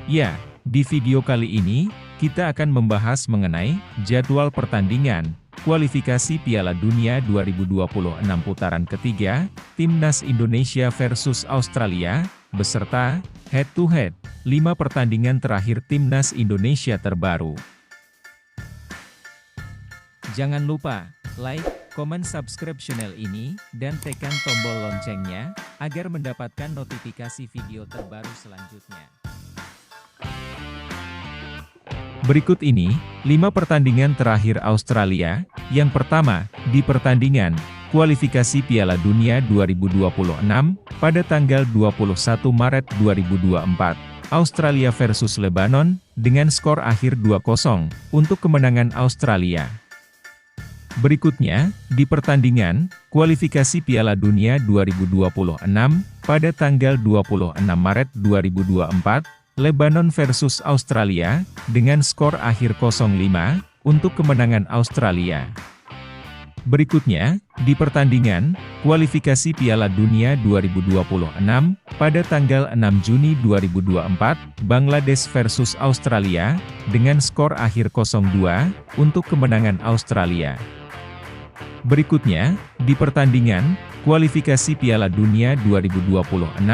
Ya, di video kali ini, kita akan membahas mengenai jadwal pertandingan kualifikasi Piala Dunia 2026 putaran ketiga, Timnas Indonesia versus Australia, beserta head-to-head 5 pertandingan terakhir Timnas Indonesia terbaru. Jangan lupa like, komen, subscribe channel ini, dan tekan tombol loncengnya, agar mendapatkan notifikasi video terbaru selanjutnya. Berikut ini, 5 pertandingan terakhir Australia. Yang pertama, di pertandingan kualifikasi Piala Dunia 2026, pada tanggal 21 Maret 2024, Australia versus Lebanon, dengan skor akhir 2-0, untuk kemenangan Australia. Berikutnya, di pertandingan kualifikasi Piala Dunia 2026, pada tanggal 26 Maret 2024, Lebanon versus Australia, dengan skor akhir 0-5, untuk kemenangan Australia. Berikutnya, di pertandingan kualifikasi Piala Dunia 2026, pada tanggal 6 Juni 2024, Bangladesh versus Australia, dengan skor akhir 0-2, untuk kemenangan Australia. Berikutnya, di pertandingan kualifikasi Piala Dunia 2026,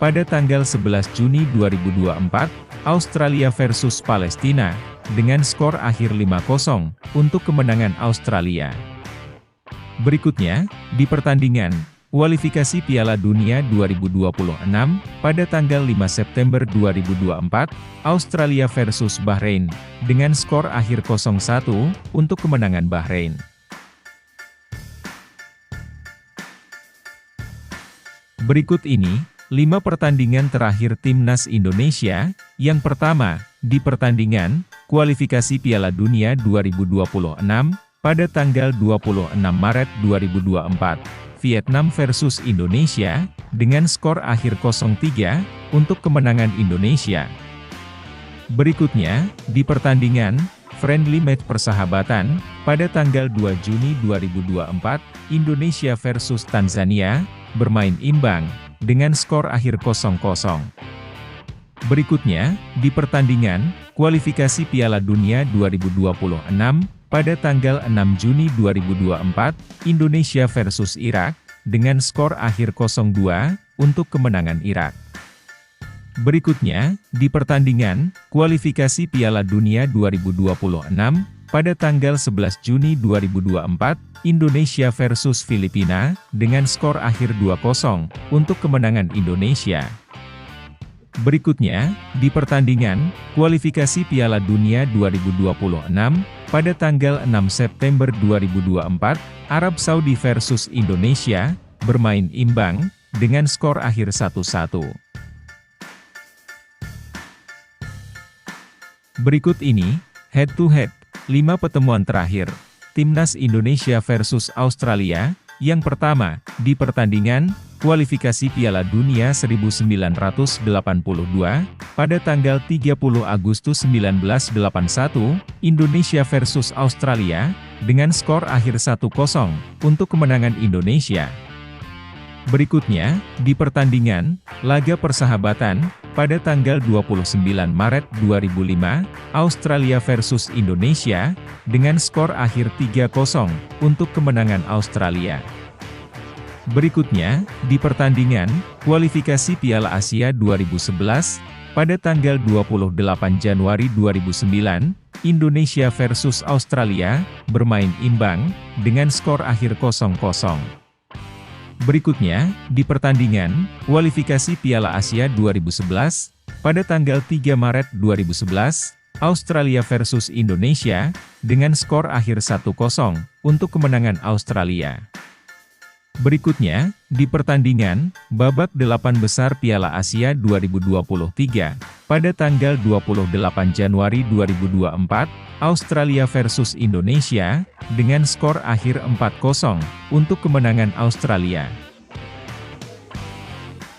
pada tanggal 11 Juni 2024, Australia versus Palestina, dengan skor akhir 5-0, untuk kemenangan Australia. Berikutnya, di pertandingan kualifikasi Piala Dunia 2026, pada tanggal 5 September 2024, Australia versus Bahrain, dengan skor akhir 0-1, untuk kemenangan Bahrain. Berikut ini, 5 pertandingan terakhir Timnas Indonesia. Yang pertama, di pertandingan kualifikasi Piala Dunia 2026, pada tanggal 26 Maret 2024, Vietnam versus Indonesia, dengan skor akhir 0-3, untuk kemenangan Indonesia. Berikutnya, di pertandingan friendly match persahabatan, pada tanggal 2 Juni 2024, Indonesia versus Tanzania, bermain imbang, dengan skor akhir 0-0. Berikutnya, di pertandingan kualifikasi Piala Dunia 2026, pada tanggal 6 Juni 2024, Indonesia versus Irak, dengan skor akhir 0-2, untuk kemenangan Irak. Berikutnya, di pertandingan kualifikasi Piala Dunia 2026, pada tanggal 11 Juni 2024, Indonesia versus Filipina, dengan skor akhir 2-0, untuk kemenangan Indonesia. Berikutnya, di pertandingan kualifikasi Piala Dunia 2026, pada tanggal 6 September 2024, Arab Saudi versus Indonesia, bermain imbang, dengan skor akhir 1-1. Berikut ini, head-to-head 5 pertemuan terakhir Timnas Indonesia versus Australia. Yang pertama, di pertandingan kualifikasi Piala Dunia 1982, pada tanggal 30 Agustus 1981, Indonesia versus Australia, dengan skor akhir 1-0, untuk kemenangan Indonesia. Berikutnya, di pertandingan laga persahabatan, pada tanggal 29 Maret 2005, Australia versus Indonesia, dengan skor akhir 3-0, untuk kemenangan Australia. Berikutnya, di pertandingan kualifikasi Piala Asia 2011, pada tanggal 28 Januari 2009, Indonesia versus Australia, bermain imbang, dengan skor akhir 0-0. Berikutnya, di pertandingan kualifikasi Piala Asia 2011, pada tanggal 3 Maret 2011, Australia versus Indonesia, dengan skor akhir 1-0, untuk kemenangan Australia. Berikutnya, di pertandingan babak 8 besar Piala Asia 2023, pada tanggal 28 Januari 2024, Australia versus Indonesia, dengan skor akhir 4-0, untuk kemenangan Australia.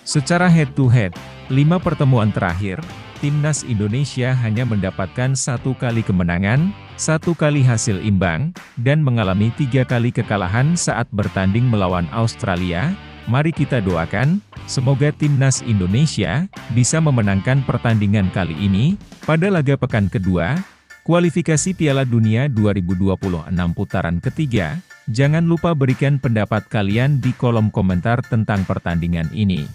Secara head-to-head, 5 pertemuan terakhir, Timnas Indonesia hanya mendapatkan 1 kali kemenangan, 1 kali hasil imbang, dan mengalami 3 kali kekalahan saat bertanding melawan Australia, Mari kita doakan, semoga Timnas Indonesia bisa memenangkan pertandingan kali ini, pada laga pekan kedua, kualifikasi Piala Dunia 2026 putaran ketiga. Jangan lupa berikan pendapat kalian di kolom komentar tentang pertandingan ini.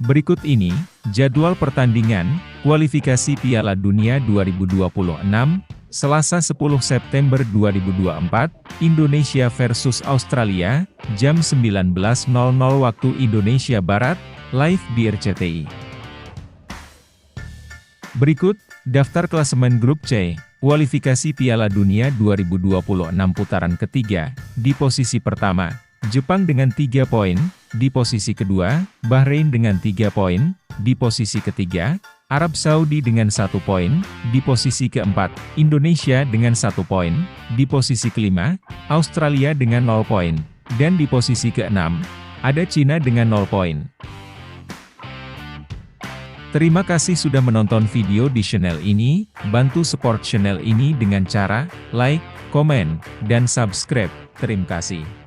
Berikut ini, jadwal pertandingan, kualifikasi Piala Dunia 2026, Selasa 10 September 2024, Indonesia versus Australia, jam 19.00 waktu Indonesia Barat, live di RCTI. Berikut, daftar klasemen grup C, kualifikasi Piala Dunia 2026 putaran ketiga. Di posisi pertama, Jepang dengan 3 poin, di posisi kedua, Bahrain dengan 3 poin, di posisi ketiga, Arab Saudi dengan 1 poin, di posisi keempat, Indonesia dengan 1 poin, di posisi kelima, Australia dengan 0 poin, dan di posisi keenam, ada Cina dengan 0 poin. Terima kasih sudah menonton video di channel ini, bantu support channel ini dengan cara like, komen, dan subscribe. Terima kasih.